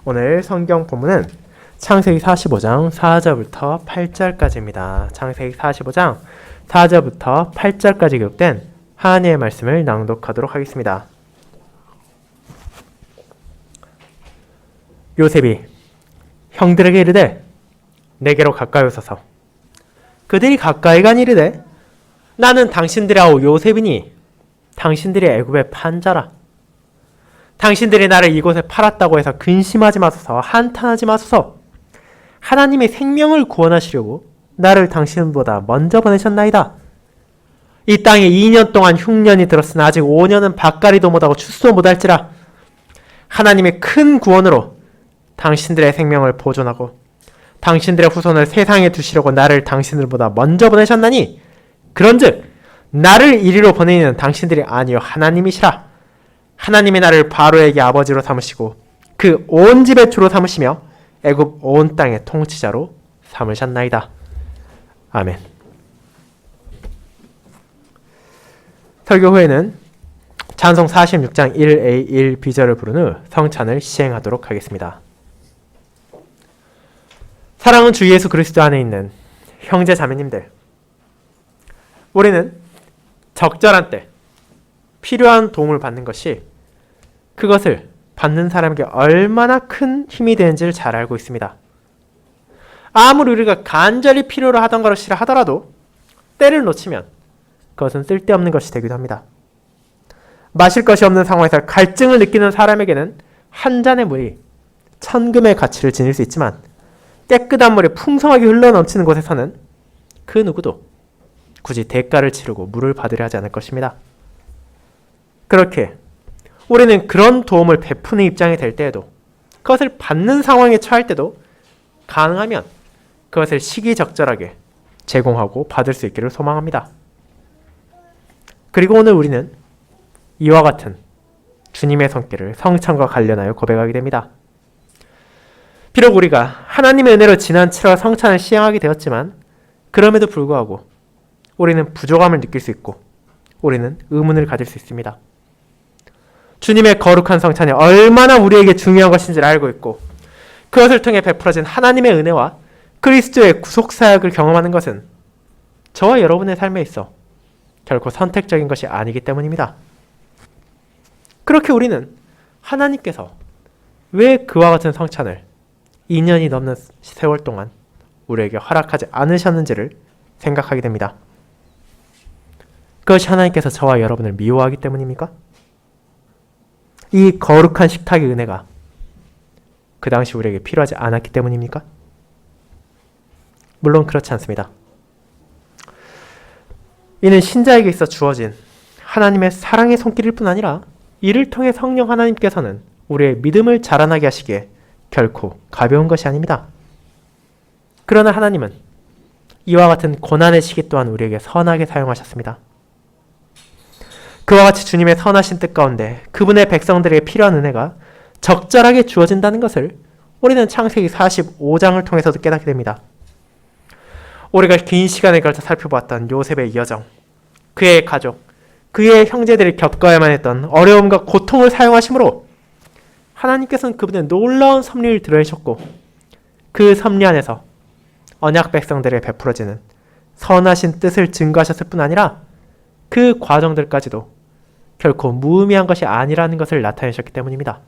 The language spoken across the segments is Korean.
오늘 성경 본문은 창세기 45장 4절부터 8절까지입니다. 창세기 45장 4절부터 8절까지 기록된 하나님의 말씀을 낭독하도록 하겠습니다. 요셉이 형들에게 이르되 내게로 가까이 오소서. 그들이 가까이 가니 이르되 나는 당신들의 아우 요셉이니 당신들이 애굽의 판자라. 당신들이 나를 이곳에 팔았다고 해서 근심하지 마소서. 한탄하지 마소서. 하나님이 생명을 구원하시려고 나를 당신보다 먼저 보내셨나이다. 이 땅에 2년 동안 흉년이 들었으나 아직 5년은 밭가리도 못하고 추수도 못할지라. 하나님의 큰 구원으로 당신들의 생명을 보존하고 당신들의 후손을 세상에 두시려고 나를 당신들보다 먼저 보내셨나니 그런즉 나를 이리로 보내는 당신들이 아니요 하나님이시라. 하나님이 나를 바로에게 아버지로 삼으시고 그 온 집의 주로 삼으시며 애굽 온 땅의 통치자로 삼으셨나이다. 아멘. 설교 후에는 찬송 46장 1A 1B절을 부른 후 성찬을 시행하도록 하겠습니다. 사랑하는 주 예수 그리스도 안에 있는 형제 자매님들, 우리는 적절한 때 필요한 도움을 받는 것이 그것을 받는 사람에게 얼마나 큰 힘이 되는지를 잘 알고 있습니다. 아무리 우리가 간절히 필요로 하던 것이라 하더라도 때를 놓치면 그것은 쓸데없는 것이 되기도 합니다. 마실 것이 없는 상황에서 갈증을 느끼는 사람에게는 한 잔의 물이 천금의 가치를 지닐 수 있지만 깨끗한 물이 풍성하게 흘러넘치는 곳에서는 그 누구도 굳이 대가를 치르고 물을 받으려 하지 않을 것입니다. 그렇게 우리는 그런 도움을 베푸는 입장이 될 때에도 그것을 받는 상황에 처할 때도 가능하면 그것을 시기적절하게 제공하고 받을 수 있기를 소망합니다. 그리고 오늘 우리는 이와 같은 주님의 손길을 성찬과 관련하여 고백하게 됩니다. 비록 우리가 하나님의 은혜로 지난 7월 성찬을 시행하게 되었지만 그럼에도 불구하고 우리는 부족함을 느낄 수 있고 우리는 의문을 가질 수 있습니다. 주님의 거룩한 성찬이 얼마나 우리에게 중요한 것인지를 알고 있고 그것을 통해 베풀어진 하나님의 은혜와 그리스도의 구속사역을 경험하는 것은 저와 여러분의 삶에 있어 결코 선택적인 것이 아니기 때문입니다. 그렇게 우리는 하나님께서 왜 그와 같은 성찬을 2년이 넘는 세월 동안 우리에게 허락하지 않으셨는지를 생각하게 됩니다. 그것이 하나님께서 저와 여러분을 미워하기 때문입니까? 이 거룩한 식탁의 은혜가 그 당시 우리에게 필요하지 않았기 때문입니까? 물론 그렇지 않습니다. 이는 신자에게 있어 주어진 하나님의 사랑의 손길일 뿐 아니라 이를 통해 성령 하나님께서는 우리의 믿음을 자라나게 하시기에 결코 가벼운 것이 아닙니다. 그러나 하나님은 이와 같은 고난의 시기 또한 우리에게 선하게 사용하셨습니다. 그와 같이 주님의 선하신 뜻 가운데 그분의 백성들에게 필요한 은혜가 적절하게 주어진다는 것을 우리는 창세기 45장을 통해서도 깨닫게 됩니다. 우리가 긴 시간에 걸쳐 살펴보았던 요셉의 여정, 그의 가족, 그의 형제들이 겪어야만 했던 어려움과 고통을 사용하심으로 하나님께서는 그분의 놀라운 섭리를 드러내셨고 그 섭리 안에서 언약 백성들에 베풀어지는 선하신 뜻을 증거하셨을 뿐 아니라 그 과정들까지도 결코 무의미한 것이 아니라는 것을 나타내셨기 때문입니다.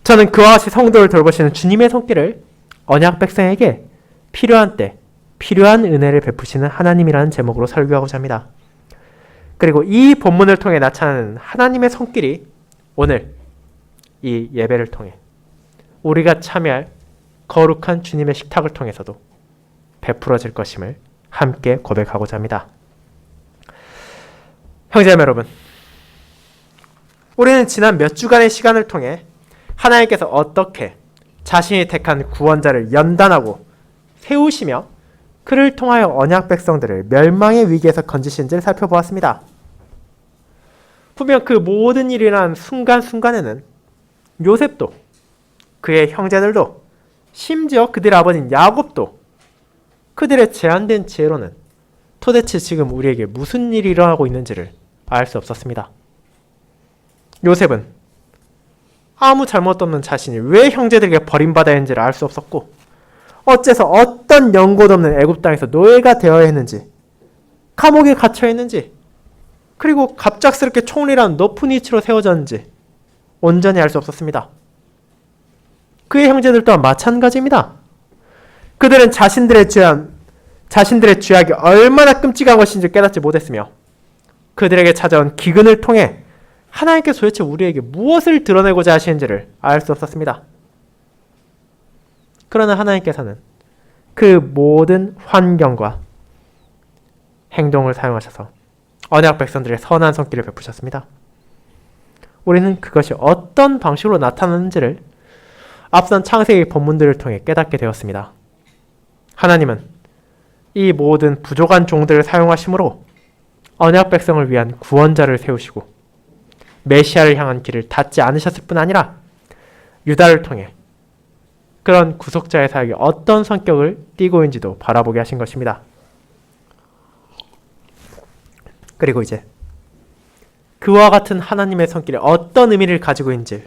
저는 그와 같이 성도를 돌보시는 주님의 손길을 언약 백성에게 필요한 때 필요한 은혜를 베푸시는 하나님이라는 제목으로 설교하고자 합니다. 그리고 이 본문을 통해 나타나는 하나님의 손길이 오늘 이 예배를 통해 우리가 참여할 거룩한 주님의 식탁을 통해서도 베풀어질 것임을 함께 고백하고자 합니다. 형제자매 여러분, 우리는 지난 몇 주간의 시간을 통해 하나님께서 어떻게 자신이 택한 구원자를 연단하고 세우시며 그를 통하여 언약 백성들을 멸망의 위기에서 건지신지를 살펴보았습니다. 분명 그 모든 일이 일어난 순간순간에는 요셉도 그의 형제들도 심지어 그들의 아버지인 야곱도 그들의 제한된 지혜로는 도대체 지금 우리에게 무슨 일이 일어나고 있는지를 알 수 없었습니다. 요셉은 아무 잘못도 없는 자신이 왜 형제들에게 버림받아야 했는지를 알 수 없었고, 어째서 어떤 연고도 없는 애굽 땅에서 노예가 되어야 했는지, 감옥에 갇혀야 했는지, 그리고 갑작스럽게 총리라는 높은 위치로 세워졌는지 온전히 알 수 없었습니다. 그의 형제들 또한 마찬가지입니다. 그들은 자신들의 죄악이 얼마나 끔찍한 것인지 깨닫지 못했으며, 그들에게 찾아온 기근을 통해 하나님께서 도대체 우리에게 무엇을 드러내고자 하시는지를 알 수 없었습니다. 그러나 하나님께서는 그 모든 환경과 행동을 사용하셔서 언약 백성들의 선한 손길을 베푸셨습니다. 우리는 그것이 어떤 방식으로 나타나는지를 앞선 창세기 본문들을 통해 깨닫게 되었습니다. 하나님은 이 모든 부족한 종들을 사용하심으로 언약 백성을 위한 구원자를 세우시고 메시아를 향한 길을 닫지 않으셨을 뿐 아니라 유다를 통해 그런 구속자의 사역이 어떤 성격을 띠고 있는지도 바라보게 하신 것입니다. 그리고 이제 그와 같은 하나님의 손길이 어떤 의미를 가지고 있는지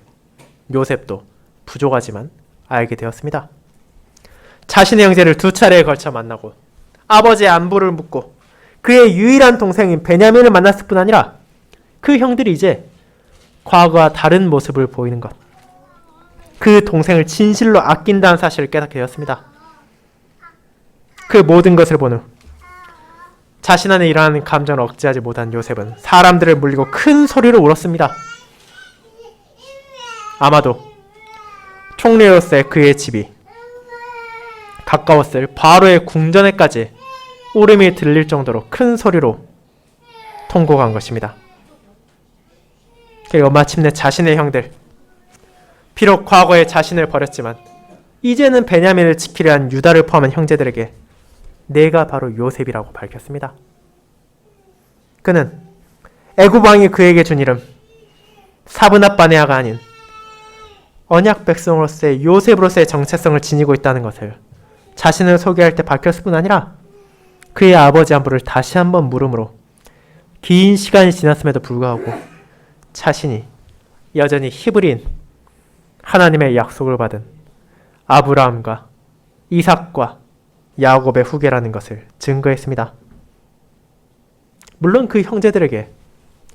요셉도 부족하지만 알게 되었습니다. 자신의 형제를 2차례에 걸쳐 만나고 아버지의 안부를 묻고 그의 유일한 동생인 베냐민을 만났을 뿐 아니라 그 형들이 이제 과거와 다른 모습을 보이는 것, 그 동생을 진실로 아낀다는 사실을 깨닫게 되었습니다. 그 모든 것을 본 후 자신 안에 일어나는 감정을 억제하지 못한 요셉은 사람들을 물리고 큰 소리로 울었습니다. 아마도 총리로서의 그의 집이 가까웠을 바로의 궁전에까지 울음이 들릴 정도로 큰 소리로 통곡한 것입니다. 그리고 마침내 자신의 형들, 비록 과거에 자신을 버렸지만 이제는 베냐민을 지키려 한 유다를 포함한 형제들에게 내가 바로 요셉이라고 밝혔습니다. 그는 애굽 왕이 그에게 준 이름 사브낫 바네아가 아닌 언약 백성으로서의 요셉으로서의 정체성을 지니고 있다는 것을 자신을 소개할 때 밝혔을 뿐 아니라 그의 아버지 안부를 다시 한번 물음으로 긴 시간이 지났음에도 불구하고 자신이 여전히 히브리인 하나님의 약속을 받은 아브라함과 이삭과 야곱의 후계라는 것을 증거했습니다. 물론 그 형제들에게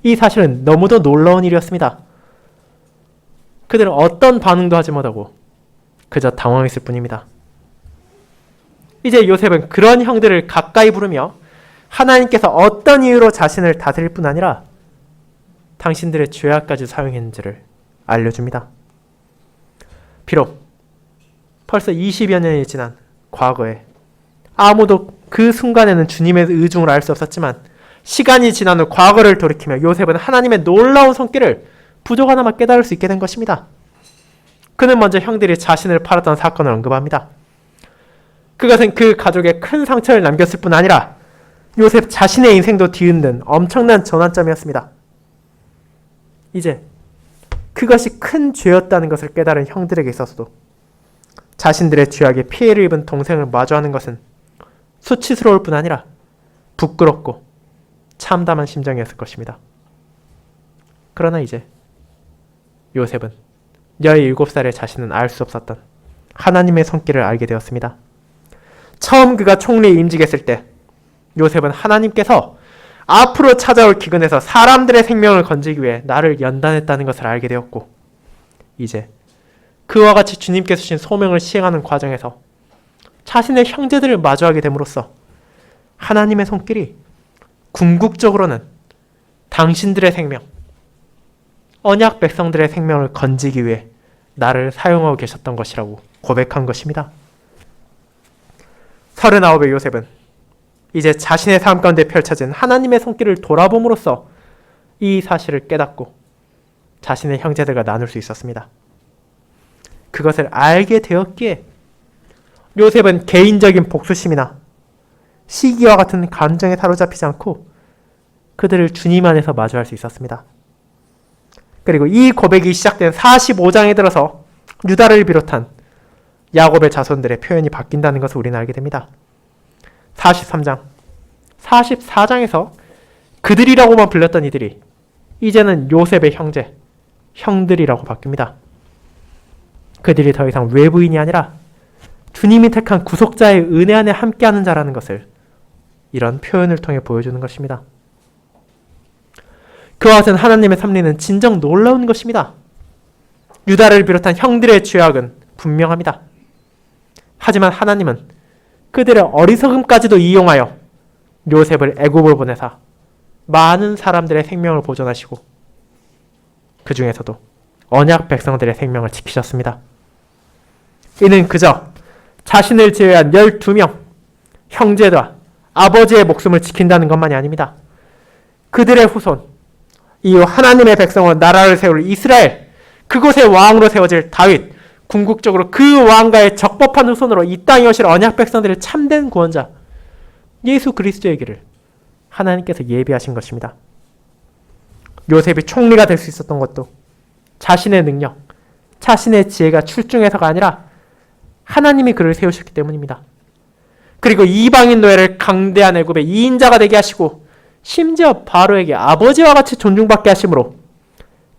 이 사실은 너무도 놀라운 일이었습니다. 그들은 어떤 반응도 하지 못하고 그저 당황했을 뿐입니다. 이제 요셉은 그런 형들을 가까이 부르며 하나님께서 어떤 이유로 자신을 다스릴 뿐 아니라 당신들의 죄악까지 사용했는지를 알려줍니다. 비록 벌써 20여 년이 지난 과거에 아무도 그 순간에는 주님의 의중을 알 수 없었지만 시간이 지난 후 과거를 돌이키며 요셉은 하나님의 놀라운 손길을 부족하나마 깨달을 수 있게 된 것입니다. 그는 먼저 형들이 자신을 팔았던 사건을 언급합니다. 그것은 그 가족에 큰 상처를 남겼을 뿐 아니라 요셉 자신의 인생도 뒤흔든 엄청난 전환점이었습니다. 이제 그것이 큰 죄였다는 것을 깨달은 형들에게 있어서도 자신들의 죄악에 피해를 입은 동생을 마주하는 것은 수치스러울 뿐 아니라 부끄럽고 참담한 심정이었을 것입니다. 그러나 이제 요셉은 17살의 자신은 알 수 없었던 하나님의 손길을 알게 되었습니다. 처음 그가 총리에 임직했을 때 요셉은 하나님께서 앞으로 찾아올 기근에서 사람들의 생명을 건지기 위해 나를 연단했다는 것을 알게 되었고, 이제 그와 같이 주님께서 주신 소명을 시행하는 과정에서 자신의 형제들을 마주하게 됨으로써 하나님의 손길이 궁극적으로는 당신들의 생명, 언약 백성들의 생명을 건지기 위해 나를 사용하고 계셨던 것이라고 고백한 것입니다. 39의 요셉은 이제 자신의 삶 가운데 펼쳐진 하나님의 손길을 돌아봄으로써 이 사실을 깨닫고 자신의 형제들과 나눌 수 있었습니다. 그것을 알게 되었기에 요셉은 개인적인 복수심이나 시기와 같은 감정에 사로잡히지 않고 그들을 주님 안에서 마주할 수 있었습니다. 그리고 이 고백이 시작된 45장에 들어서 유다를 비롯한 야곱의 자손들의 표현이 바뀐다는 것을 우리는 알게 됩니다. 43장, 44장에서 그들이라고만 불렸던 이들이 이제는 요셉의 형제, 형들이라고 바뀝니다. 그들이 더 이상 외부인이 아니라 주님이 택한 구속자의 은혜 안에 함께하는 자라는 것을 이런 표현을 통해 보여주는 것입니다. 그와 같은 하나님의 섭리는 진정 놀라운 것입니다. 유다를 비롯한 형들의 죄악은 분명합니다. 하지만 하나님은 그들의 어리석음까지도 이용하여 요셉을 애굽으로 보내사 많은 사람들의 생명을 보존하시고 그 중에서도 언약 백성들의 생명을 지키셨습니다. 이는 그저 자신을 제외한 12명 형제와 아버지의 목숨을 지킨다는 것만이 아닙니다. 그들의 후손, 이후 하나님의 백성으로 나라를 세울 이스라엘, 그곳의 왕으로 세워질 다윗, 궁극적으로 그 왕과의 적법한 후손으로 이 땅에 오실 언약 백성들의 참된 구원자 예수 그리스도의 길을 하나님께서 예비하신 것입니다. 요셉이 총리가 될 수 있었던 것도 자신의 능력, 자신의 지혜가 출중해서가 아니라 하나님이 그를 세우셨기 때문입니다. 그리고 이방인 노예를 강대한 애굽의 2인자가 되게 하시고 심지어 바로에게 아버지와 같이 존중받게 하심으로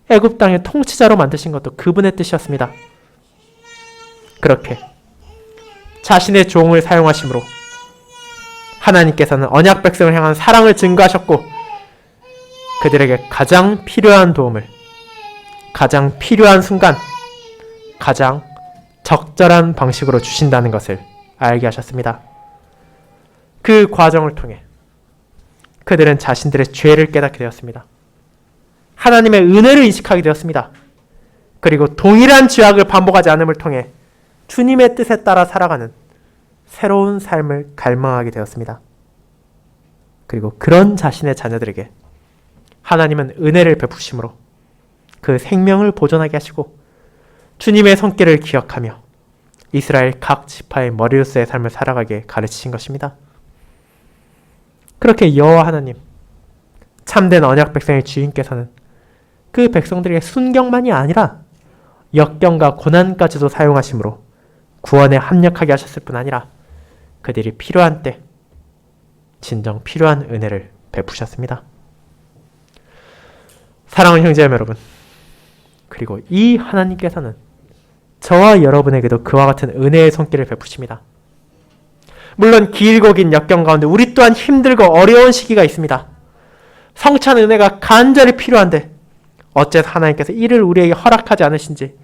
애굽 땅의 통치자로 만드신 것도 그분의 뜻이었습니다. 그렇게 자신의 종을 사용하심으로 하나님께서는 언약 백성을 향한 사랑을 증거하셨고 그들에게 가장 필요한 도움을 가장 필요한 순간 가장 적절한 방식으로 주신다는 것을 알게 하셨습니다. 그 과정을 통해 그들은 자신들의 죄를 깨닫게 되었습니다. 하나님의 은혜를 인식하게 되었습니다. 그리고 동일한 죄악을 반복하지 않음을 통해 주님의 뜻에 따라 살아가는 새로운 삶을 갈망하게 되었습니다. 그리고 그런 자신의 자녀들에게 하나님은 은혜를 베푸심으로 그 생명을 보존하게 하시고 주님의 손길을 기억하며 이스라엘 각 지파의 머리로서의 삶을 살아가게 가르치신 것입니다. 그렇게 여호와 하나님, 참된 언약 백성의 주인께서는 그 백성들에게 순경만이 아니라 역경과 고난까지도 사용하심으로 구원에 합력하게 하셨을 뿐 아니라 그들이 필요한 때 진정 필요한 은혜를 베푸셨습니다. 사랑하는 형제자매 여러분, 그리고 이 하나님께서는 저와 여러분에게도 그와 같은 은혜의 손길을 베푸십니다. 물론 길고 긴 역경 가운데 우리 또한 힘들고 어려운 시기가 있습니다. 성찬 은혜가 간절히 필요한데 어째서 하나님께서 이를 우리에게 허락하지 않으신지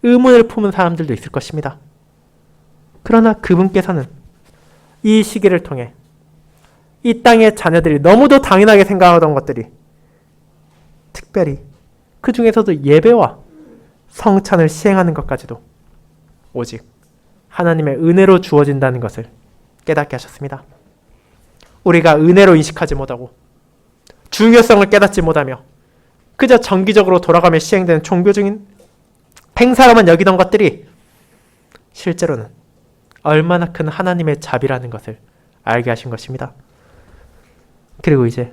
의문을 품은 사람들도 있을 것입니다. 그러나 그분께서는 이 시기를 통해 이 땅의 자녀들이 너무도 당연하게 생각하던 것들이 특별히 그 중에서도 예배와 성찬을 시행하는 것까지도 오직 하나님의 은혜로 주어진다는 것을 깨닫게 하셨습니다. 우리가 은혜로 인식하지 못하고 중요성을 깨닫지 못하며 그저 정기적으로 돌아가며 시행되는 종교적인 행사로만 여기던 것들이 실제로는 얼마나 큰 하나님의 자비라는 것을 알게 하신 것입니다. 그리고 이제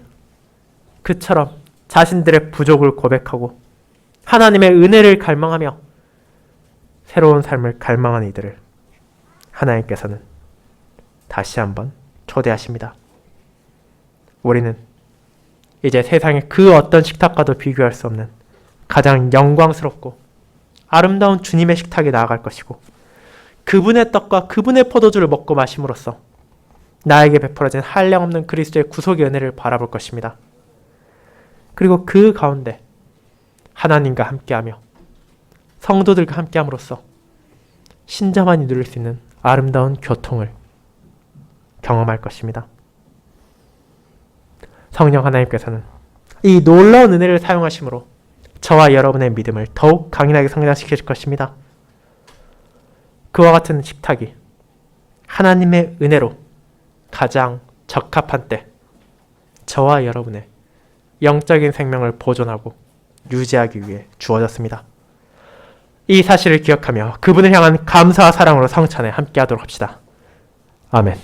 그처럼 자신들의 부족을 고백하고 하나님의 은혜를 갈망하며 새로운 삶을 갈망하는 이들을 하나님께서는 다시 한번 초대하십니다. 우리는 이제 세상의 그 어떤 식탁과도 비교할 수 없는 가장 영광스럽고 아름다운 주님의 식탁에 나아갈 것이고 그분의 떡과 그분의 포도주를 먹고 마심으로써 나에게 베풀어진 한량없는 그리스도의 구속의 은혜를 바라볼 것입니다. 그리고 그 가운데 하나님과 함께하며 성도들과 함께함으로써 신자만이 누릴 수 있는 아름다운 교통을 경험할 것입니다. 성령 하나님께서는 이 놀라운 은혜를 사용하심으로 저와 여러분의 믿음을 더욱 강인하게 성장시킬 것입니다. 그와 같은 식탁이 하나님의 은혜로 가장 적합한 때 저와 여러분의 영적인 생명을 보존하고 유지하기 위해 주어졌습니다. 이 사실을 기억하며 그분을 향한 감사와 사랑으로 성찬에 함께하도록 합시다. 아멘.